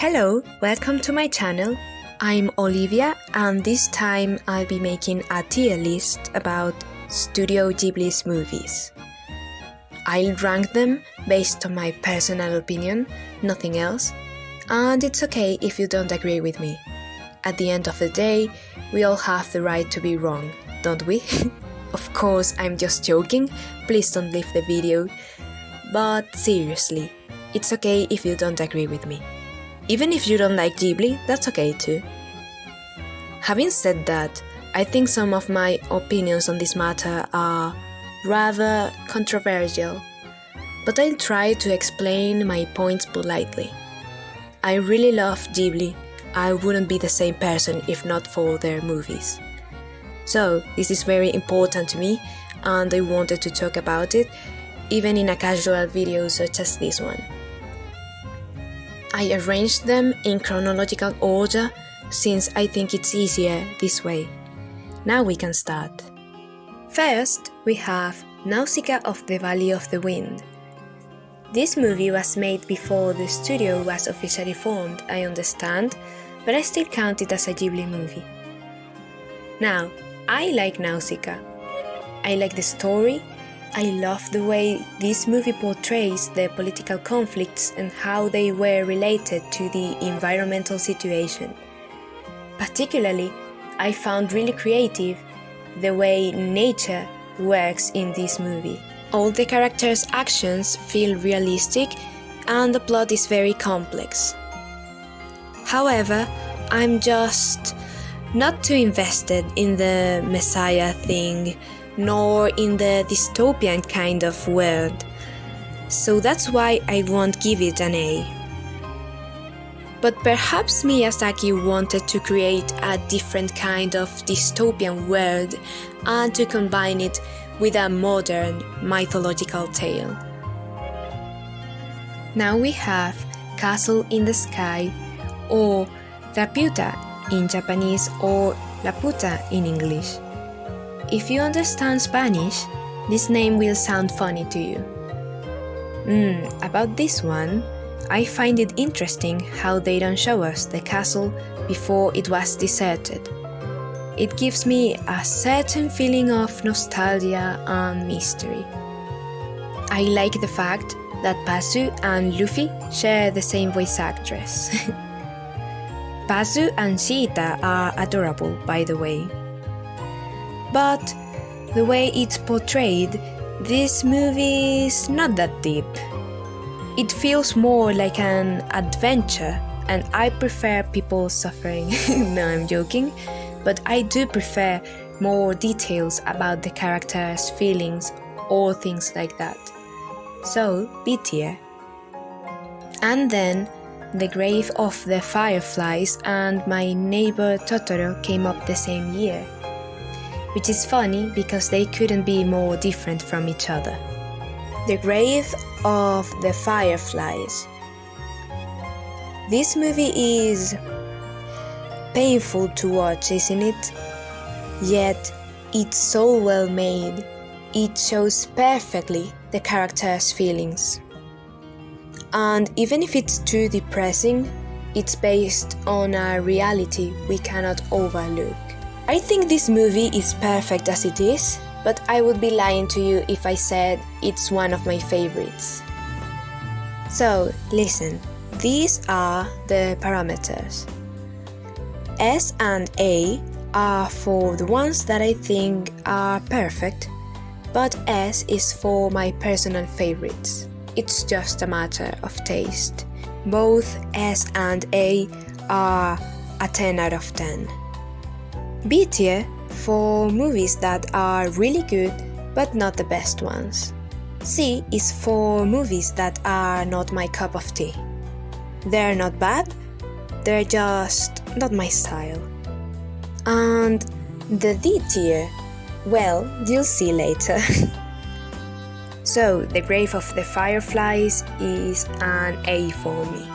Hello, welcome to my channel. I'm Olivia and this time I'll be making a tier list about Studio Ghibli's movies. I'll rank them based on my personal opinion, nothing else, and it's okay if you don't agree with me. At the end of the day, we all have the right to be wrong, don't we? Of course, I'm just joking, please don't leave the video. But seriously, it's okay if you don't agree with me. Even if you don't like Ghibli, that's okay too. Having said that, I think some of my opinions on this matter are rather controversial, but I'll try to explain my points politely. I really love Ghibli. I wouldn't be the same person if not for their movies. So, this is very important to me and I wanted to talk about it, even in a casual video such as this one. I arranged them in chronological order since I think it's easier this way. Now we can start. First, we have Nausicaä of the Valley of the Wind. This movie was made before the studio was officially formed, I understand, but I still count it as a Ghibli movie. Now, I like Nausicaä. I like the story. I love the way this movie portrays the political conflicts and how they were related to the environmental situation. Particularly, I found really creative the way nature works in this movie. All the characters' actions feel realistic and the plot is very complex. However, I'm just not too invested in the Messiah thing, nor in the dystopian kind of world, so that's why I won't give it an A. But perhaps Miyazaki wanted to create a different kind of dystopian world and to combine it with a modern mythological tale. Now we have Castle in the Sky, or Laputa in Japanese, or Laputa in English. If you understand Spanish, this name will sound funny to you. About this one, I find it interesting how they don't show us the castle before it was deserted. It gives me a certain feeling of nostalgia and mystery. I like the fact that Pazu and Luffy share the same voice actress. Pazu and Sheeta are adorable, by the way. But the way it's portrayed, this movie is not that deep. It feels more like an adventure, and I prefer people suffering. No, I'm joking, but I do prefer more details about the characters' feelings or things like that. So, B tier. And then, The Grave of the Fireflies and My Neighbour Totoro came up the same year, which is funny because they couldn't be more different from each other. The Grave of the Fireflies. This movie is painful to watch, isn't it? Yet it's so well made. It shows perfectly the characters' feelings. And even if it's too depressing, it's based on a reality we cannot overlook. I think this movie is perfect as it is, but I would be lying to you if I said it's one of my favorites. So, listen, these are the parameters. S and A are for the ones that I think are perfect, but S is for my personal favorites. It's just a matter of taste. Both S and A are a 10 out of 10. B tier for movies that are really good but not the best ones. C is for movies that are not my cup of tea. They're not bad, they're just not my style. And the D tier, well, you'll see later. So, The Grave of the Fireflies is an A for me.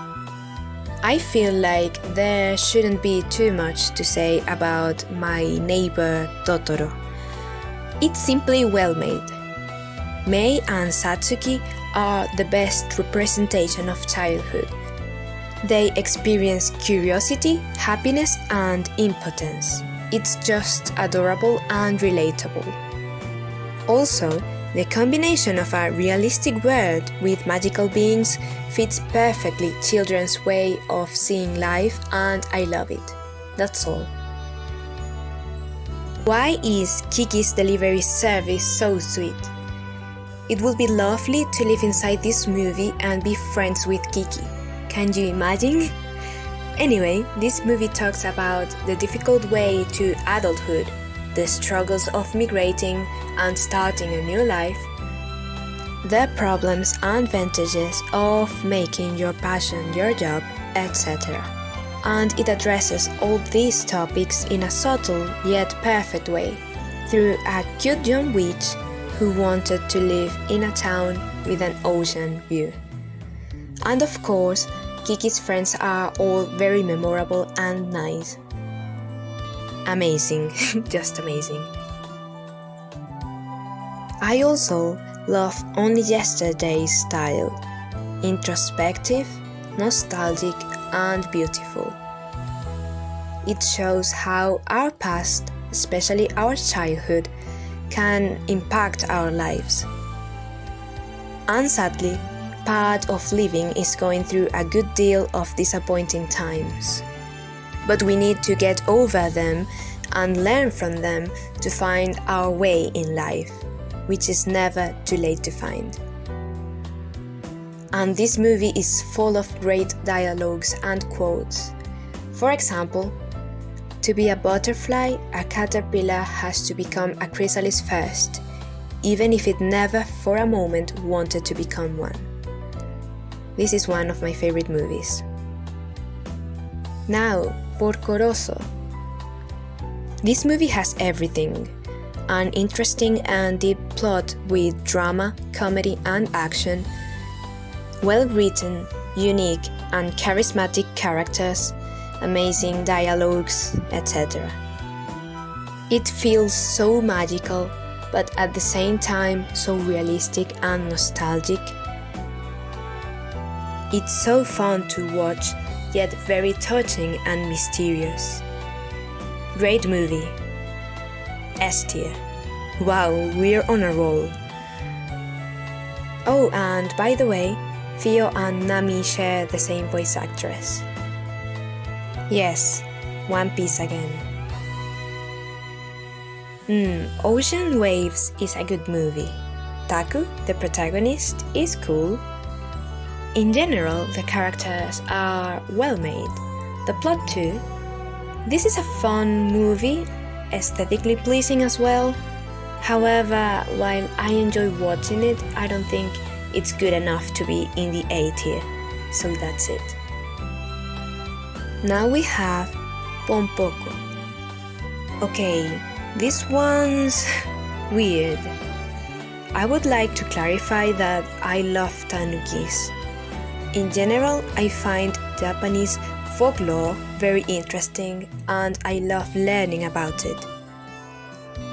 I feel like there shouldn't be too much to say about My Neighbour Totoro. It's simply well made. Mei and Satsuki are the best representation of childhood. They experience curiosity, happiness, and impotence. It's just adorable and relatable. Also, the combination of a realistic world with magical beings fits perfectly children's way of seeing life, and I love it. That's all. Why is Kiki's delivery service so sweet? It would be lovely to live inside this movie and be friends with Kiki. Can you imagine? Anyway, this movie talks about the difficult way to adulthood, the struggles of migrating and starting a new life, the problems and advantages of making your passion your job, etc. And it addresses all these topics in a subtle yet perfect way, through a cute young witch who wanted to live in a town with an ocean view. And of course, Kiki's friends are all very memorable and nice. Amazing, just amazing. I also love Only Yesterday's style. Introspective, nostalgic, and beautiful. It shows how our past, especially our childhood, can impact our lives. And sadly, part of living is going through a good deal of disappointing times. But we need to get over them and learn from them to find our way in life, which is never too late to find. And this movie is full of great dialogues and quotes. For example, to be a butterfly, a caterpillar has to become a chrysalis first, even if it never for a moment wanted to become one. This is one of my favorite movies. Now, Porco Rosso. This movie has everything. An interesting and deep plot with drama, comedy and action, well-written, unique and charismatic characters, amazing dialogues, etc. It feels so magical, but at the same time so realistic and nostalgic. It's so fun to watch, yet very touching and mysterious. Great movie. S tier. Wow, we're on a roll. Oh, and by the way, Theo and Nami share the same voice actress. Yes, One Piece again. Ocean Waves is a good movie. Taku, the protagonist, is cool. In general, the characters are well made. The plot too. This is a fun movie, aesthetically pleasing as well. However, while I enjoy watching it, I don't think it's good enough to be in the A tier. So that's it. Now we have PomPoko. Okay, this one's weird. I would like to clarify that I love tanukis. In general, I find Japanese folklore very interesting and I love learning about it.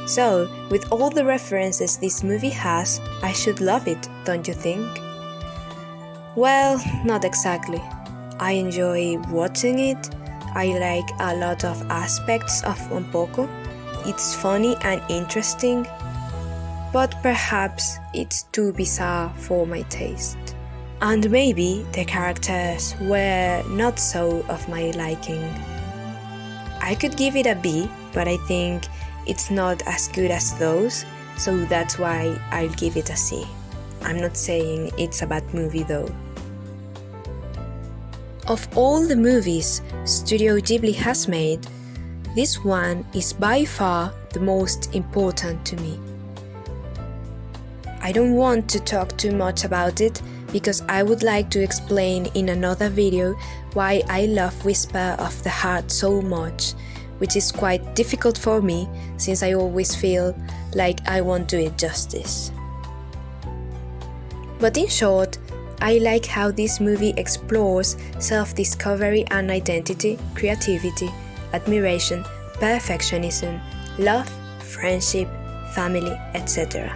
So, with all the references this movie has, I should love it, don't you think? Well, not exactly. I enjoy watching it. I like a lot of aspects of PomPoko. It's funny and interesting, but perhaps it's too bizarre for my taste. And maybe the characters were not so of my liking. I could give it a B, but I think it's not as good as those, so that's why I'll give it a C. I'm not saying it's a bad movie though. Of all the movies Studio Ghibli has made, this one is by far the most important to me. I don't want to talk too much about it because I would like to explain in another video why I love Whisper of the Heart so much, which is quite difficult for me since I always feel like I won't do it justice. But in short, I like how this movie explores self-discovery and identity, creativity, admiration, perfectionism, love, friendship, family, etc.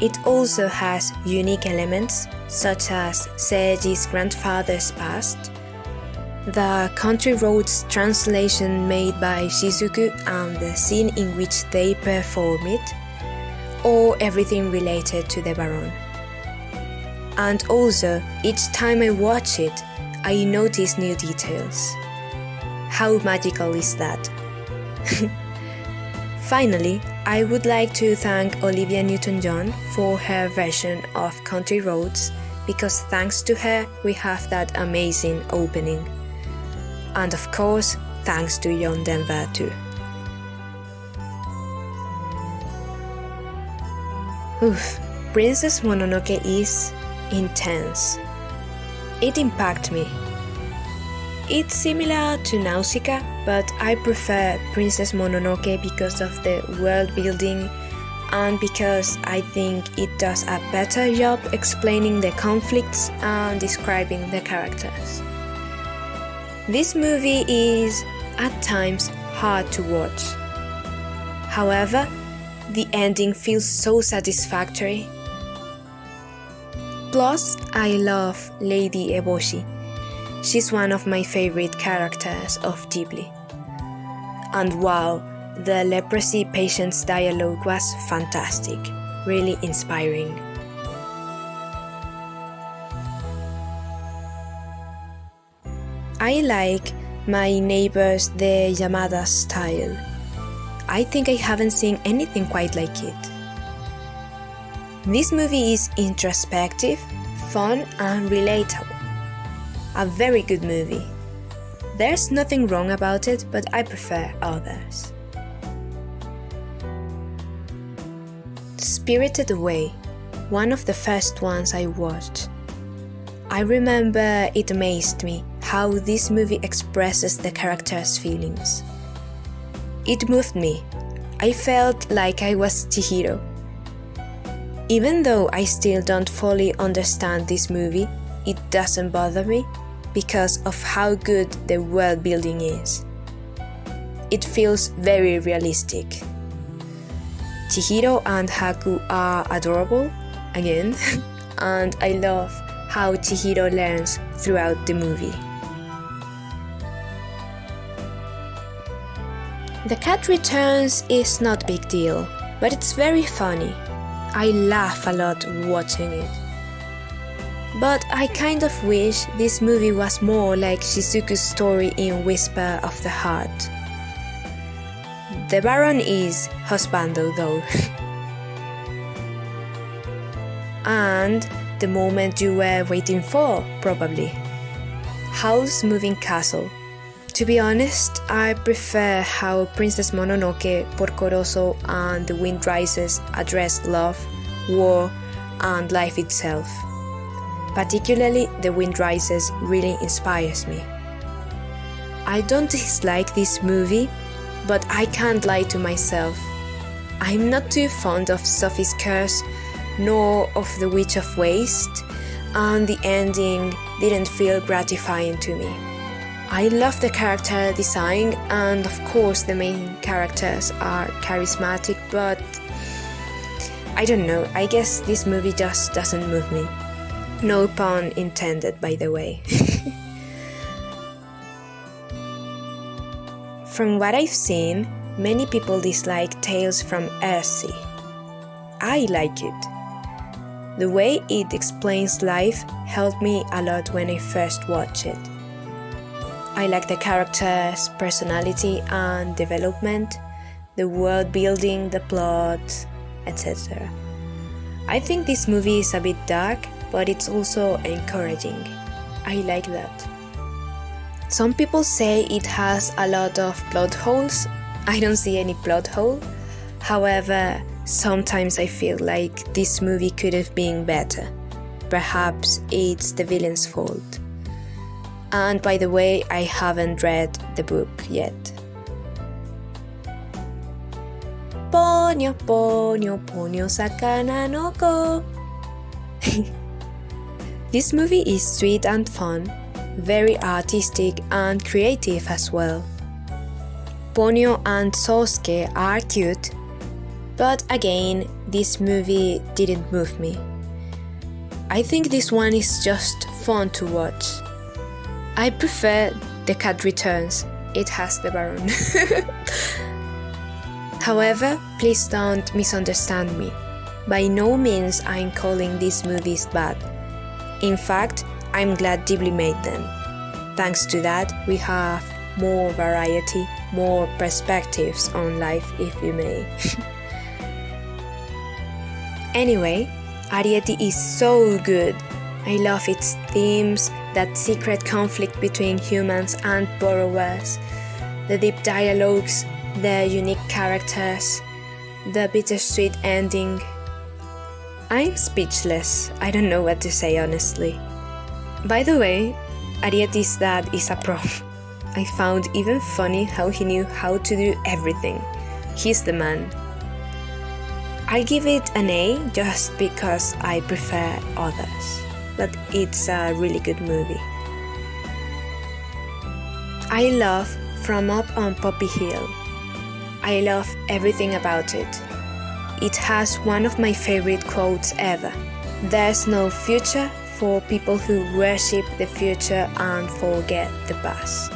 It also has unique elements, such as Seji's grandfather's past, the country roads translation made by Shizuku and the scene in which they perform it, or everything related to the Baron. And also, each time I watch it, I notice new details. How magical is that? Finally, I would like to thank Olivia Newton-John for her version of Country Roads, because thanks to her we have that amazing opening. And of course, thanks to John Denver too. Oof, Princess Mononoke is intense. It impacted me. It's similar to Nausicaä, but I prefer Princess Mononoke because of the world building and because I think it does a better job explaining the conflicts and describing the characters. This movie is, at times, hard to watch. However, the ending feels so satisfactory. Plus, I love Lady Eboshi. She's one of my favorite characters of Ghibli. And wow, the leprosy patient's dialogue was fantastic, really inspiring. I like my Neighbours the Yamadas style. I think I haven't seen anything quite like it. This movie is introspective, fun and relatable. A very good movie. There's nothing wrong about it, but I prefer others. Spirited Away, one of the first ones I watched. I remember it amazed me how this movie expresses the characters' feelings. It moved me. I felt like I was Chihiro. Even though I still don't fully understand this movie, it doesn't bother me because of how good the world building is. It feels very realistic. Chihiro and Haku are adorable, again, and I love how Chihiro learns throughout the movie. The Cat Returns is not a big deal, but it's very funny. I laugh a lot watching it. But I kind of wish this movie was more like Shizuku's story in Whisper of the Heart. The Baron is husbando though. And the moment you were waiting for, probably. Howl's Moving Castle. To be honest, I prefer how Princess Mononoke, Porco Rosso and The Wind Rises address love, war and life itself. Particularly The Wind Rises really inspires me. I don't dislike this movie, but I can't lie to myself. I'm not too fond of Sophie's Curse, nor of The Witch of Waste, and the ending didn't feel gratifying to me. I love the character design, and of course the main characters are charismatic, but I don't know, I guess this movie just doesn't move me. No pun intended, by the way. From what I've seen, many people dislike Tales from Earthsea. I like it. The way it explains life helped me a lot when I first watched it. I like the characters' personality and development, the world building, the plot, etc. I think this movie is a bit dark, but it's also encouraging. I like that. Some people say it has a lot of plot holes. I don't see any plot hole. However, sometimes I feel like this movie could have been better. Perhaps it's the villain's fault. And by the way, I haven't read the book yet. Ponyo, ponyo, ponyo, sakana no ko. This movie is sweet and fun, very artistic and creative as well. Ponyo and Sosuke are cute, But again, this movie didn't move me. I think this one is just fun to watch. I prefer The Cat Returns. It has the Baron. However, please don't misunderstand me. By no means I'm calling these movies bad. In fact, I'm glad Ghibli made them. Thanks to that, we have more variety, more perspectives on life, if you may. Anyway, Arrietty is so good. I love its themes, that secret conflict between humans and borrowers, the deep dialogues, the unique characters, the bittersweet ending. I'm speechless. I don't know what to say honestly. By the way, Arrietty's dad is a pro. I found even funny how he knew how to do everything. He's the man. I'll give it an A just because I prefer others, but it's a really good movie. I love From Up on Poppy Hill. I love everything about it. It has one of my favorite quotes ever. There's no future for people who worship the future and forget the past.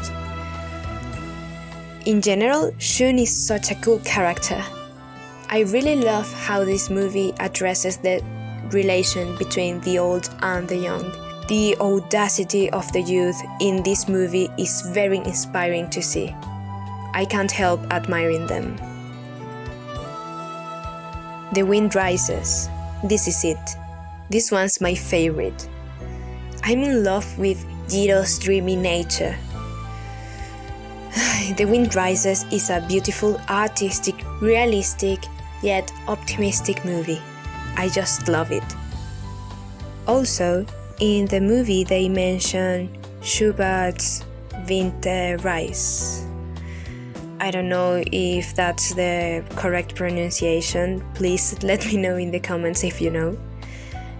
In general, Shun is such a cool character. I really love how this movie addresses the relation between the old and the young. The audacity of the youth in this movie is very inspiring to see. I can't help admiring them. The Wind Rises. This is it. This one's my favorite. I'm in love with Jiro's dreamy nature. The Wind Rises is a beautiful, artistic, realistic, yet optimistic movie. I just love it. Also, in the movie they mention Schubert's Winter Rise. I don't know if that's the correct pronunciation. Please let me know in the comments if you know.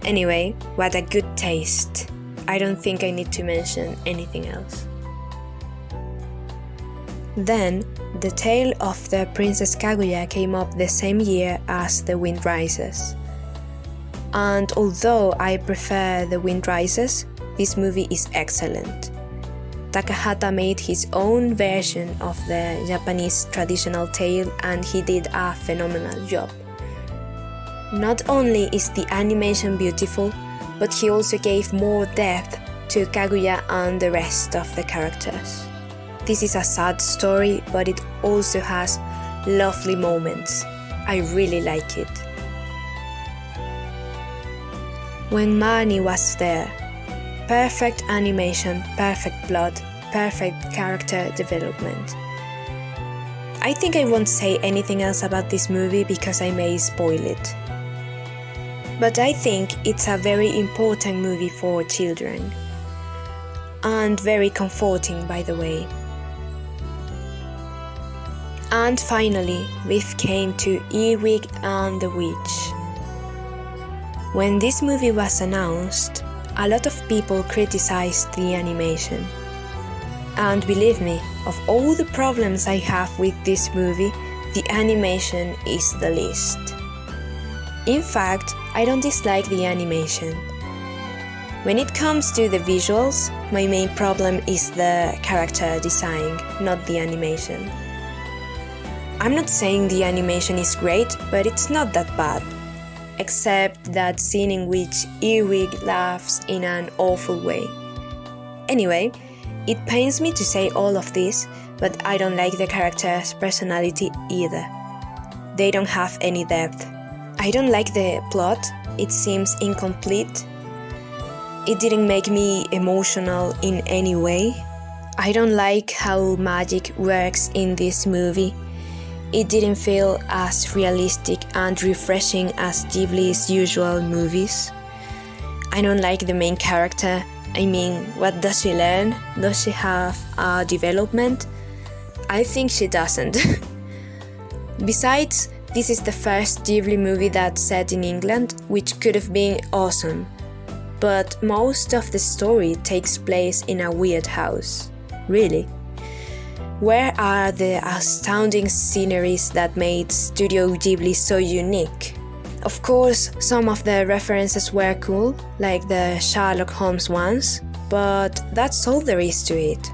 Anyway, what a good taste. I don't think I need to mention anything else. Then, The Tale of the Princess Kaguya came up the same year as The Wind Rises. And although I prefer The Wind Rises, this movie is excellent. Takahata made his own version of the Japanese traditional tale and he did a phenomenal job. Not only is the animation beautiful, but he also gave more depth to Kaguya and the rest of the characters. This is a sad story, but it also has lovely moments. I really like it. When Marnie was there, perfect animation, perfect plot, perfect character development. I think I won't say anything else about this movie because I may spoil it. But I think it's a very important movie for children. And very comforting, by the way. And finally, we've came to Earwig and the Witch. When this movie was announced, a lot of people criticized the animation. And believe me, of all the problems I have with this movie, the animation is the least. In fact, I don't dislike the animation. When it comes to the visuals, my main problem is the character design, not the animation. I'm not saying the animation is great, but it's not that bad. Except that scene in which Earwig laughs in an awful way. Anyway, it pains me to say all of this, but I don't like the character's personality either. They don't have any depth. I don't like the plot, it seems incomplete. It didn't make me emotional in any way. I don't like how magic works in this movie. It didn't feel as realistic and refreshing as Ghibli's usual movies. I don't like the main character. I mean, what does she learn? Does she have a development? I think she doesn't. Besides, this is the first Ghibli movie that's set in England, which could have been awesome. But most of the story takes place in a weird house. Really. Where are the astounding sceneries that made Studio Ghibli so unique? Of course, some of the references were cool, like the Sherlock Holmes ones, but that's all there is to it.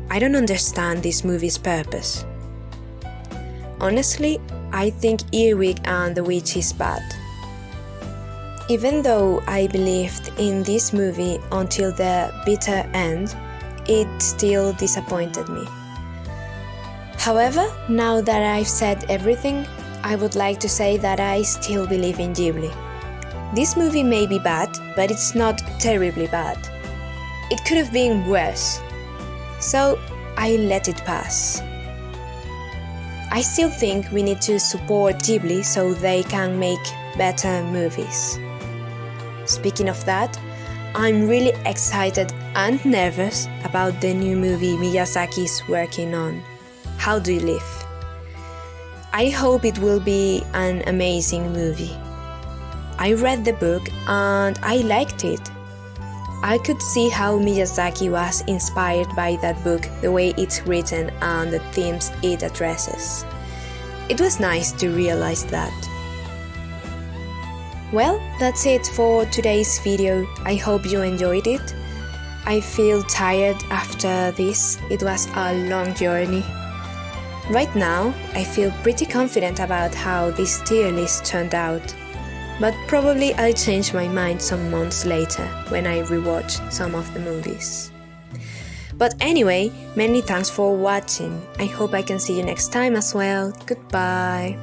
I don't understand this movie's purpose. Honestly, I think Earwig and the witch is bad. Even though I believed in this movie until the bitter end, it still disappointed me. However, now that I've said everything, I would like to say that I still believe in Ghibli. This movie may be bad, but it's not terribly bad. It could have been worse. So I let it pass. I still think we need to support Ghibli so they can make better movies. Speaking of that, I'm really excited and nervous about the new movie Miyazaki is working on, How Do You Live? I hope it will be an amazing movie. I read the book and I liked it. I could see how Miyazaki was inspired by that book, the way it's written and the themes it addresses. It was nice to realize that. Well, that's it for today's video. I hope you enjoyed it. I feel tired after this. It was a long journey. Right now, I feel pretty confident about how this tier list turned out. But probably I'll change my mind some months later when I rewatch some of the movies. But anyway, many thanks for watching. I hope I can see you next time as well. Goodbye.